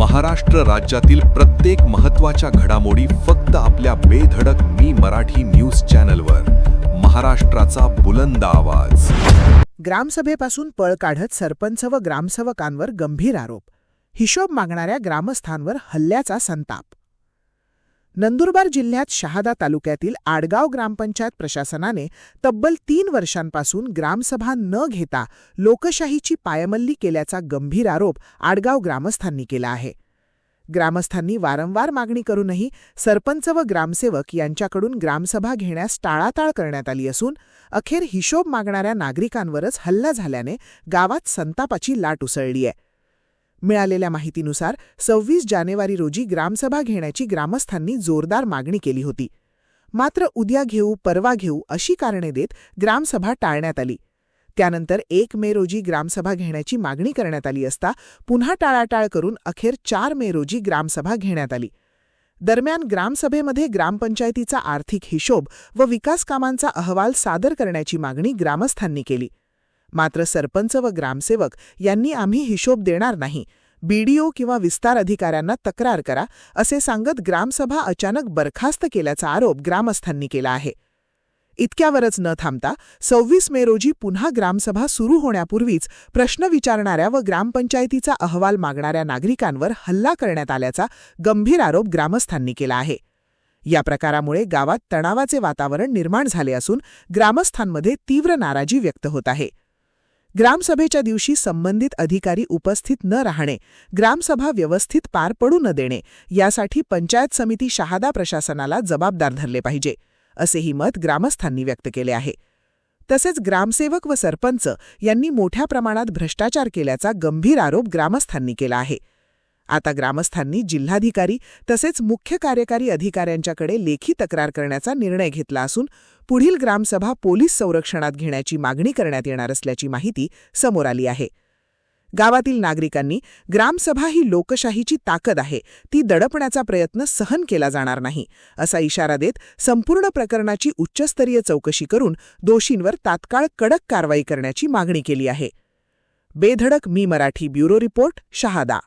महाराष्ट्र राज्यातील प्रत्येक महत्त्वाच्या घडामोडी फक्त आपल्या बेधडक मी मराठी न्यूज चॅनलवर. महाराष्ट्राचा बुलंद आवाज. ग्रामसभेपासून पळ काढत सरपंच व ग्रामसेवकांवर गंभीर आरोप. हिशोब मागणाऱ्या ग्रामस्थांवर हल्ल्याचा संताप. नंदुरबार जिल्ह्यात शहादा तालुक्यातील आडगाव ग्रामपंचायत प्रशासनाने तब्बल 3 वर्षांपासून ग्रामसभा न घेता लोकशाहीची पायमल्ली केल्याचा गंभीर आरोप आडगाव ग्रामस्थांनी केला आहे. ग्रामस्थांनी वारंवार मागणी करूनही सरपंच व ग्रामसेवक यांच्याकडून ग्रामसभा घेण्यास टाळाटाळ करण्यात आली असून अखेर हिशोब मागणाऱ्या नागरिकांवरच हल्ला झाल्याने गावात संतापाची लाट उसळली आहे. मिळालेल्या माहितीनुसार 26 जानेवारी रोजी ग्रामसभा घेण्याची ग्रामस्थांनी जोरदार मागणी केली होती. मात्र उद्या घेऊ, परवा घेऊ अशी कारणे देत ग्रामसभा टाळण्यात आली. त्यानंतर 1 मे रोजी ग्रामसभा घेण्याची मागणी करण्यात आली असता पुन्हा टाळाटाळ करून अखेर 4 मे रोजी ग्रामसभा घेण्यात आली. दरम्यान ग्रामसभेमध्ये ग्रामपंचायतीचा आर्थिक हिशोब व विकास कामांचा अहवाल सादर करण्याची मागणी ग्रामस्थांनी केली. मात्र सरपंच व ग्रामसेवक यांनी आम्ही हिशोब देणार नाही, बीडीओ किंवा विस्तार अधिकाऱ्यांना तक्रार करा असे सांगत ग्रामसभा अचानक बरखास्त केल्याचा आरोप ग्रामस्थांनी केला आहे. इतक्यावरच न थांबता 26 मे रोजी पुन्हा ग्रामसभा सुरू होण्यापूर्वीच प्रश्न विचारणाऱ्या व ग्रामपंचायतीचा अहवाल मागणाऱ्या नागरिकांवर हल्ला करण्यात आल्याचा गंभीर आरोप ग्रामस्थांनी केला आहे. या प्रकारामुळे गावात तणावाचे वातावरण निर्माण झाले असून ग्रामस्थांमध्ये तीव्र नाराजी व्यक्त होत आहे. ग्रामसभेच्या दिवशी संबंधित अधिकारी उपस्थित न राहणे, ग्रामसभा व्यवस्थित पार पडू न देणे यासाठी पंचायत समिती शहादा प्रशासनाला जबाबदार धरले पाहिजे, असेही मत ग्रामस्थांनी व्यक्त केले आहे. तसेच ग्रामसेवक व सरपंच यांनी मोठ्या प्रमाणात भ्रष्टाचार केल्याचा गंभीर आरोप ग्रामस्थांनी केला आहे. आता ग्रामस्थांनी जिल्हाधिकारी तसेच मुख्य कार्यकारी अधिकाऱ्यांच्याकडे लेखी तक्रार करण्याचा निर्णय घेतला असून पुढील ग्रामसभा पोलीस संरक्षणात घेण्याची मागणी करण्यात येणार असल्याची माहिती समोर आली आहे. गावातील नागरिकांनी ग्रामसभा ही लोकशाहीची ताकद आहे, ती दडपण्याचा प्रयत्न सहन केला जाणार नाही असा इशारा देत संपूर्ण प्रकरणाची उच्चस्तरीय चौकशी करून दोषींवर तात्काळ कडक कारवाई करण्याची मागणी केली आहे. बेधडक मी मराठी ब्युरो रिपोर्ट, शहादा.